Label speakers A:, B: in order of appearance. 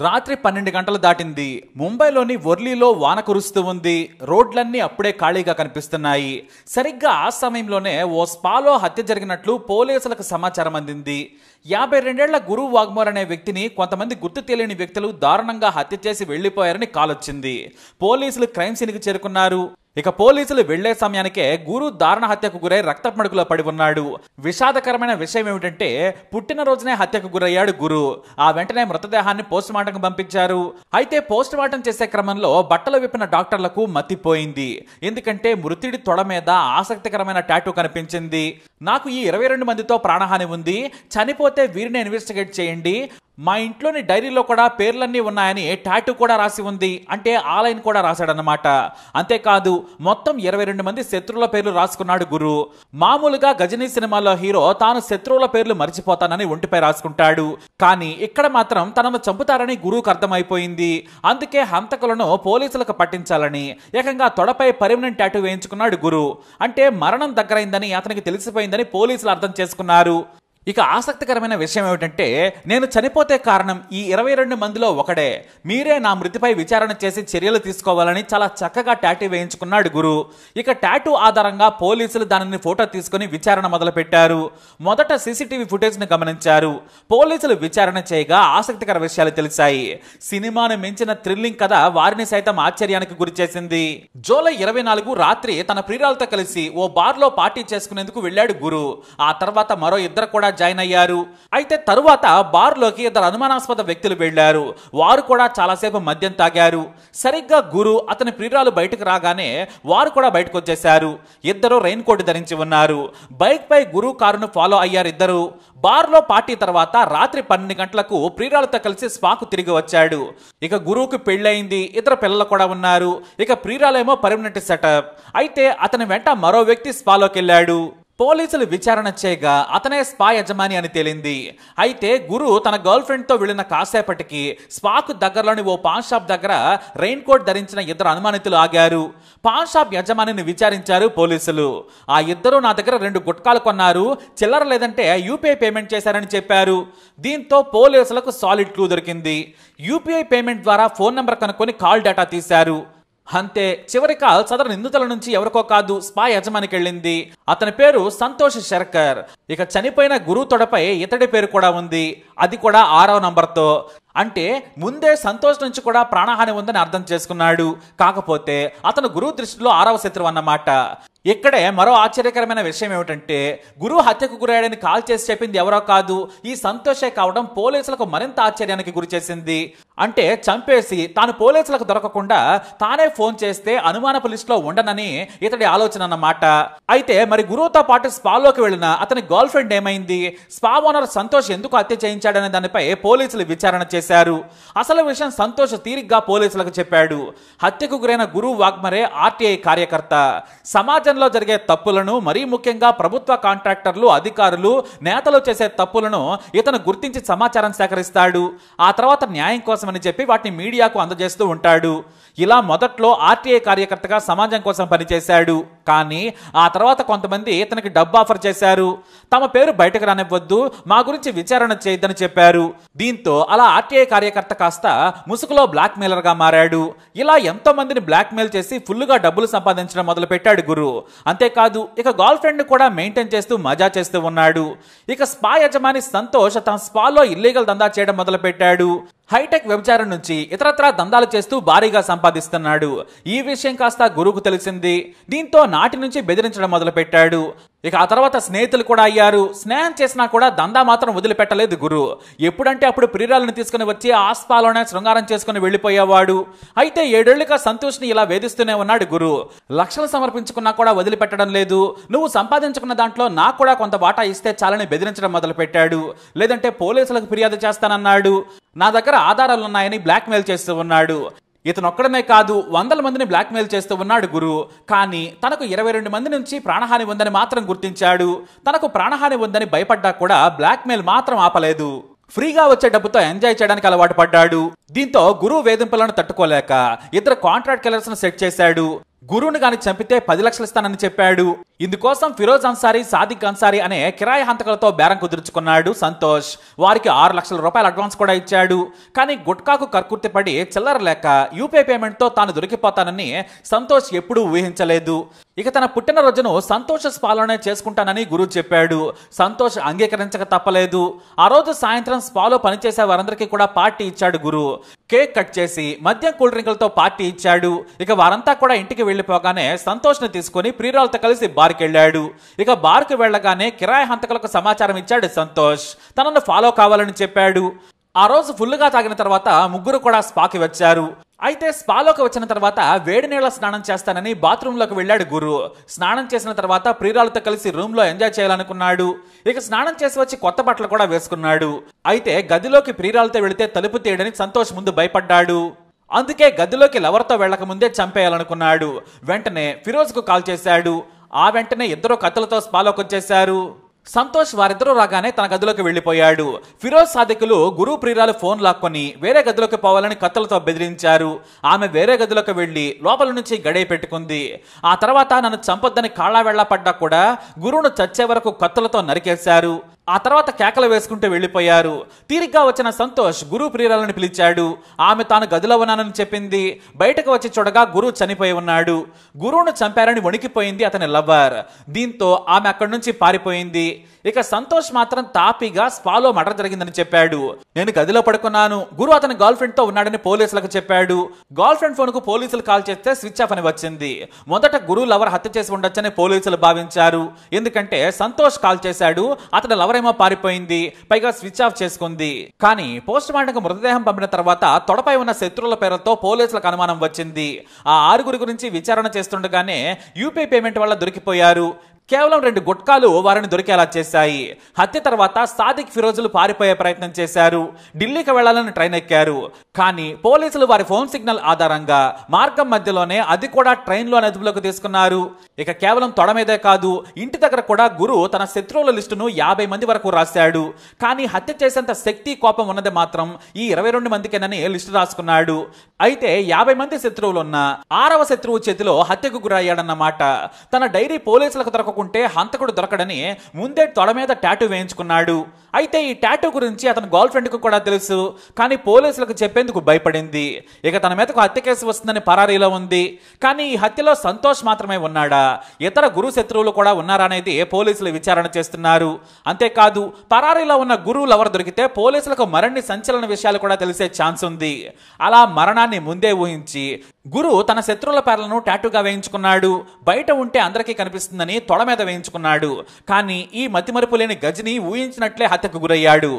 A: రాత్రి 12 గంటలు దాటింది. ముంబైలోని వర్లీలో వాన కురుస్తూ ఉంది. రోడ్లన్నీ అప్పుడే ఖాళీగా కనిపిస్తున్నాయి. సరిగ్గా ఆ సమయంలోనే ఓ స్పాలో హత్య జరిగినట్లు పోలీసులకు సమాచారం అందింది. 52 ఏళ్ల గురు వాగ్మోర్ అనే వ్యక్తిని కొంతమంది గుర్తు తెలియని వ్యక్తులు దారుణంగా హత్య చేసి వెళ్లిపోయారని కాలొచ్చింది. పోలీసులు క్రైమ్ సీన్కి చేరుకున్నారు. ఇక పోలీసులు వెళ్లే సమయానికే గురు దారుణ హత్యకు గురై రక్తమడుగులో పడి ఉన్నాడు. విషాదకరమైన విషయం ఏమిటంటే పుట్టినరోజునే హత్యకు గురయ్యాడు గురు. ఆ వెంటనే మృతదేహాన్ని పోస్ట్ మార్టంకు పంపించారు. అయితే పోస్ట్ మార్టం చేసే క్రమంలో బట్టలు విప్పిన డాక్టర్లకు మతిపోయింది. ఎందుకంటే మృతుడి తొడ మీద ఆసక్తికరమైన టాటూ కనిపించింది. నాకు ఈ 22 మందితో ప్రాణహాని ఉంది, చనిపోతే వీరిని ఇన్వెస్టిగేట్ చేయండి, మా ఇంట్లోని డైరీలో కూడా పేర్లన్నీ ఉన్నాయని టాటూ కూడా రాసి ఉంది. అంటే ఆ లైన్ కూడా రాశాడన్నమాట. అంతేకాదు మొత్తం 22 మంది శత్రువుల పేర్లు రాసుకున్నాడు గురు. మామూలుగా గజనీ సినిమాలో హీరో తాను శత్రువుల పేర్లు మర్చిపోతానని ఒంటిపై రాసుకుంటాడు. కానీ ఇక్కడ మాత్రం తనను చంపుతారని గురువుకు అర్థమైపోయింది. అందుకే హంతకులను పోలీసులకు పట్టించాలని ఏకంగా తొడపై పర్మనెంట్ టాటూ వేయించుకున్నాడు గురు. అంటే మరణం దగ్గరైందని అతనికి తెలిసిపోయిందని పోలీసులు అర్థం చేసుకున్నారు. ఇక ఆసక్తికరమైన విషయం ఏమిటంటే నేను చనిపోతే కారణం ఈ 22 మందిలో ఒకడే, మీరే నా మృతిపై విచారణ చేసి చర్యలు తీసుకోవాలని చాలా చక్కగా టాటూ వేయించుకున్నాడు గురు. ఇక టాటూ ఆధారంగా పోలీసులు దానిని ఫోటో తీసుకుని విచారణ మొదలుపెట్టారు. మొదట సీసీటీవీ ఫుటేజ్ ని గమనించారు. పోలీసులు విచారణ చేయగా ఆసక్తికర విషయాలు తెలిసాయి. సినిమాను మించిన థ్రిల్లింగ్ కథ వారిని సైతం ఆశ్చర్యానికి గురిచేసింది. జూలై 24 రాత్రి తన ప్రియురాలతో కలిసి ఓ బార్ లో పార్టీ చేసుకునేందుకు వెళ్ళాడు గురు. ఆ తర్వాత మరో ఇద్దరు కూడా జాయిన్ అయ్యారు. అయితే తరువాత బార్ లోకి ఇద్దరు అనుమానాస్పద వ్యక్తులు వెళ్లారు. వారు కూడా చాలాసేపు మద్యం తాగారు. సరిగ్గా గురు అతని ప్రియురాలు బయటకు రాగానే వారు కూడా బయటకు వచ్చేశారు. ఇద్దరు రెయిన్ కోట్ ధరించి ఉన్నారు. బైక్ పై గురు కారును ఫాలో అయ్యారు ఇద్దరు. బార్ లో పార్టీ తర్వాత రాత్రి 12 గంటలకు ప్రియురాలతో కలిసి స్పాకు తిరిగి వచ్చాడు. ఇక గురువుకు పెళ్ళయింది, ఇద్దరు పిల్లలు కూడా ఉన్నారు. ఇక ప్రియురాలేమో పర్మనెంట్ సెటప్. అయితే అతని వెంట మరో వ్యక్తి స్పాలోకి వెళ్ళాడు. పోలీసులు విచారణ చేయగా అతనే స్పా యజమాని అని తేలింది. అయితే గురు తన గర్ల్ ఫ్రెండ్ తో వెళ్లిన కాసేపటికి స్పాకు దగ్గరలోని ఓ పాన్ షాప్ దగ్గర రెయిన్ కోట్ ధరించిన ఇద్దరు అనుమానితులు ఆగారు. పాన్ షాప్ యజమానిని విచారించారు పోలీసులు. ఆ ఇద్దరు నా దగ్గర 2 గుట్కాలు కొన్నారు, చిల్లర లేదంటే యూపీఐ పేమెంట్ చేశారని చెప్పారు. దీంతో పోలీసులకు సాలిడ్ క్లూ దొరికింది. యూపీఐ పేమెంట్ ద్వారా ఫోన్ నెంబర్ కనుక్కొని కాల్ డేటా తీశారు. అంతే, చివరి కాల్ సదరు నిందితుల నుంచి ఎవరికో కాదు స్పా యజమానికి వెళ్ళింది. అతని పేరు సంతోష్ శర్కర్. ఇక చనిపోయిన గురు తొడపై ఇతడి పేరు కూడా ఉంది, అది కూడా 6వ నంబర్తో. అంటే ముందే సంతోష్ నుంచి కూడా ప్రాణహాని ఉందని అర్థం చేసుకున్నాడు. కాకపోతే అతను గురువు దృష్టిలో 6వ శత్రువు అన్నమాట. ఇక్కడే మరో ఆశ్చర్యకరమైన విషయం ఏమిటంటే గురు హత్యకు గురయ్యాడని కాల్ చేసి చెప్పింది ఎవరో కాదు, ఈ సంతోషే కావడం పోలీసులకు మరింత ఆశ్చర్యానికి గురి చేసింది. అంటే చంపేసి తాను పోలీసులకు దొరకకుండా తానే ఫోన్ చేస్తే అనుమానపు లిస్ట్ లో ఉండనని ఇతడి ఆలోచన అన్నమాట. అయితే మరి గురువుతో పాటు స్పాలోకి వెళ్ళిన అతని గర్ల్ ఫ్రెండ్ ఏమైంది, స్పా ఓనర్ సంతోష్ ఎందుకు హత్య చేయించాడనే దానిపై పోలీసులు విచారణ చేశారు. అసలు విషయం సంతోష్ తీరిగ్గా పోలీసులకు చెప్పాడు. హత్యకు గురైన గురు వాగ్మరే ఆర్టీఐ కార్యకర్త. సమాజంలో జరిగే తప్పులను, మరీ ముఖ్యంగా ప్రభుత్వ కాంట్రాక్టర్లు, అధికారులు, నేతలు చేసే తప్పులను ఇతను గుర్తించి సమాచారం సేకరిస్తాడు. ఆ తర్వాత న్యాయం కోసమని చెప్పి వాటిని మీడియాకు అందజేస్తూ ఉంటాడు. ఇలా మొదట్లో ఆర్టీఐ కార్యకర్తగా సమాజం కోసం పనిచేశాడు. కానీ ఆ తర్వాత కొంతమంది ఇతనికి డబ్బు ఆఫర్ చేశారు. తమ పేరు బయటకు రానివ్వద్దు, మా గురించి విచారణ చేయొద్దని చెప్పారు. దీంతో అలా ఆర్టీఐ కార్యకర్త కాస్త ముసుగులో బ్లాక్ మెయిలర్ గా మారాడు. ఇలా ఎంతో మందిని బ్లాక్ మెయిల్ చేసి ఫుల్లుగా డబ్బులు సంపాదించడం మొదలు పెట్టాడు గురు. అంతేకాదు ఇక గర్ల్ ఫ్రెండ్ కూడా మెయింటైన్ చేస్తూ మజా చేస్తూ ఉన్నాడు. ఇక స్పా యజమాని సంతోష్ తన స్పాలో ఇల్లీగల్ దందా చేయడం మొదలు పెట్టాడు. హైటెక్ వ్యభిచారం నుంచి ఇతరత్రా దందాలు చేస్తూ భారీగా సంపాదిస్తున్నాడు. ఈ విషయం కాస్త గురువుకు తెలిసింది. దీంతో నాటి నుంచి బెదిరించడం మొదలు పెట్టాడు. ఇక ఆ తర్వాత స్నేహితులు కూడా అయ్యారు. స్నేహం చేసినా కూడా దందా మాత్రం వదిలిపెట్టలేదు గురు. ఎప్పుడంటే అప్పుడు ప్రియురాలను తీసుకుని వచ్చి ఆస్పాలోనే శృంగారం చేసుకుని వెళ్లిపోయేవాడు. అయితే 7 ఏళ్లుగా సంతోష్ ని ఇలా వేధిస్తూనే ఉన్నాడు గురు. లక్షలు సమర్పించుకున్నా కూడా వదిలిపెట్టడం లేదు. నువ్వు సంపాదించుకున్న దాంట్లో నాకు కూడా కొంత వాటా ఇస్తే చాలని బెదిరించడం మొదలు పెట్టాడు. లేదంటే పోలీసులకు ఫిర్యాదు చేస్తానన్నాడు. నా దగ్గర ఆధారాలున్నాయని బ్లాక్ మెయిల్ చేస్తూ ఉన్నాడు. ఇతనొక్కడనే కాదు, 100 మందిని బ్లాక్ మెయిల్ చేస్తూ ఉన్నాడు గురు. కానీ తనకు 22 మంది నుంచి ప్రాణహాని ఉందని మాత్రం గుర్తించాడు. తనకు ప్రాణహాని ఉందని భయపడ్డా కూడా బ్లాక్ మెయిల్ మాత్రం ఆపలేదు. ఫ్రీగా వచ్చే డబ్బుతో ఎంజాయ్ చేయడానికి అలవాటు పడ్డాడు. దీంతో గురువు వేధింపులను తట్టుకోలేక ఇద్దరు కాంట్రాక్ట్ కిల్లర్స్ ను సెట్ చేశాడు. గురువుని గాని చంపితే 10 లక్షలు ఇస్తానని చెప్పాడు. ఇందుకోసం ఫిరోజ్ అన్సారీ, సాదిక్ అన్సారీ అనే కిరాయి హంతకులతో బేరం కుదుర్చుకున్నాడు సంతోష్. వారికి 6 లక్షల రూపాయల అడ్వాన్స్ కూడా ఇచ్చాడు. కానీ గుట్కాకు కర్కుర్తి పడి చిల్లర లేక యూపీఐ పేమెంట్ తో తాను దొరికిపోతానని సంతోష్ ఎప్పుడూ ఊహించలేదు. ఇక తన పుట్టినరోజును సంతోష స్పాలోనే చేసుకుంటానని గురువు చెప్పాడు. సంతోష్ అంగీకరించక తప్పలేదు. ఆ రోజు సాయంత్రం స్పాలో పనిచేసే వారందరికీ కూడా పార్టీ ఇచ్చాడు గురువు. కేక్ కట్ చేసి మద్యం కూల్ డ్రింకులతో పార్టీ ఇచ్చాడు. ఇక వారంతా కూడా ఇంటికి వెళ్లిపోగానే సంతోష్ ని తీసుకుని ప్రియురాలతో కలిసి బార్కి వెళ్ళాడు. ఇక బార్కి వెళ్లగానే కిరాయి హంతకులకు సమాచారం ఇచ్చాడు సంతోష్. తనను ఫాలో కావాలని చెప్పాడు. ఆ రోజు ఫుల్లుగా తాగిన తర్వాత ముగ్గురు కూడా స్పాకి వచ్చారు. అయితే స్పాలోకి వచ్చిన తర్వాత వేడి నీళ్ల స్నానం చేస్తానని బాత్రూంలోకి వెళ్ళాడు గురు. స్నానం చేసిన తర్వాత ప్రియురాలతో కలిసి రూమ్ లో ఎంజాయ్ చేయాలనుకున్నాడు. ఇక స్నానం చేసి వచ్చి కొత్త బట్టలు కూడా వేసుకున్నాడు. అయితే గదిలోకి ప్రియురాలతో వెళితే తలుపు తీయడని సంతోష్ ముందు భయపడ్డాడు. అందుకే గదిలోకి లవర్తో వెళ్లక ముందే చంపేయాలనుకున్నాడు. వెంటనే ఫిరోజ్ కు కాల్ చేశాడు. ఆ వెంటనే ఇద్దరు కత్తులతో స్పాలోకి వచ్చేశారు. సంతోష్ వారిద్దరూ రాగానే తన గదిలోకి వెళ్లిపోయాడు. ఫిరోజ్, సాదికులు గురువు ప్రియురాలు ఫోన్ లాక్కొని వేరే గదిలోకి పోవాలని కత్తులతో బెదిరించారు. ఆమె వేరే గదిలోకి వెళ్లి లోపల నుంచి గడియ పెట్టుకుంది. ఆ తర్వాత నన్ను చంపొద్దని కాళ్ళ వెళ్లా పడ్డా కూడా గురువును చచ్చే వరకు కత్తులతో నరికేశారు. ఆ తర్వాత కేకలు వేసుకుంటూ వెళ్లిపోయారు. తీరిగ్గా వచ్చిన సంతోష్ గురువు ప్రియురాలని పిలిచాడు. ఆమె తాను గదిలో ఉన్నానని చెప్పింది. బయటకు వచ్చి చూడగా గురువు చనిపోయి ఉన్నాడు. గురువును చంపారని వణికిపోయింది అతని లవర్. దీంతో ఆమె అక్కడి నుంచి పారిపోయింది. ఇక సంతోష్ మాత్రం తాపీగా స్పాలో మర్డర్ జరిగిందని చెప్పాడు. నేను గదిలో పడుకున్నాను, గురు అతని గర్ల్ ఫ్రెండ్ తో ఉన్నాడని పోలీసులకు చెప్పాడు. గర్ల్ ఫ్రెండ్ ఫోన్ కు పోలీసులు కాల్ చేస్తే స్విచ్ ఆఫ్ అని వచ్చింది. మొదట గురువు లవర్ హత్య చేసి ఉండొచ్చని పోలీసులు భావించారు. ఎందుకంటే సంతోష్ కాల్ చేశాడు, అతని లవర్ ఏమో పారిపోయింది, పైగా స్విచ్ ఆఫ్ చేసుకుంది. కానీ పోస్ట్ మార్టం కు మృతదేహం పంపిన తర్వాత తొడపై ఉన్న శత్రువుల పేరుతో పోలీసులకు అనుమానం వచ్చింది. ఆ 6 గురించి విచారణ చేస్తుండగానే యూపీఐ పేమెంట్ వల్ల దొరికిపోయారు. కేవలం 2 గుట్కాలు వారిని దొరికేలా చేశాయి. హత్య తర్వాత సాదిక్, ఫిరోజులు పారిపోయే ప్రయత్నం చేశారు. ఢిల్లీకి వెళ్లాలని ట్రైన్ ఎక్కారు. కానీ పోలీసులు వారి ఫోన్ సిగ్నల్ ఆధారంగా మార్గం మధ్యలోనే అది కూడా ట్రైన్ లో అదుపులోకి తీసుకున్నారు. ఇక కేవలం తొడ మీదే కాదు, ఇంటి దగ్గర కూడా గురు తన శత్రువుల లిస్టును 50 మంది వరకు రాశాడు. కానీ హత్య చేసేంత శక్తి, కోపం ఉన్నది మాత్రం ఈ 22 మందికేనని లిస్టు రాసుకున్నాడు. అయితే 50 మంది శత్రువులున్న 6వ శత్రువు చేతిలో హత్యకు గురయ్యాడన్నమాట. తన డైరీ పోలీసులకు దొరకకుంటే హంతకుడు దొరకడని ముందే తొడ మీద టాటూ వేయించుకున్నాడు. అయితే ఈ టాటూ గురించి అతని గర్ల్ ఫ్రెండ్ కు కూడా తెలుసు. కానీ పోలీసులకు చెప్పేందుకు భయపడింది. ఇక తన మీదకు హత్య కేసు వస్తుందని పరారీలో ఉంది. కానీ ఈ హత్యలో సంతోష్ మాత్రమే ఉన్నాడా, ఇతర గురు శత్రువులు కూడా ఉన్నారా అనేది పోలీసులు విచారణ చేస్తున్నారు. అంతేకాదు పరారీలో ఉన్న గురువు లవర్ దొరికితే పోలీసులకు మరిన్ని సంచలన విషయాలు కూడా తెలిసే ఛాన్స్ ఉంది. అలా మరణాన్ని ముందే ఊహించి గురు తన శత్రువుల పేర్లను టాటూగా వేయించుకున్నాడు. బయట ఉంటే అందరికీ కనిపిస్తుందని తొడ మీద వేయించుకున్నాడు. కానీ ఈ మతిమరుపు లేని గజని ఊహించినట్లే హత్యకు గురయ్యాడు.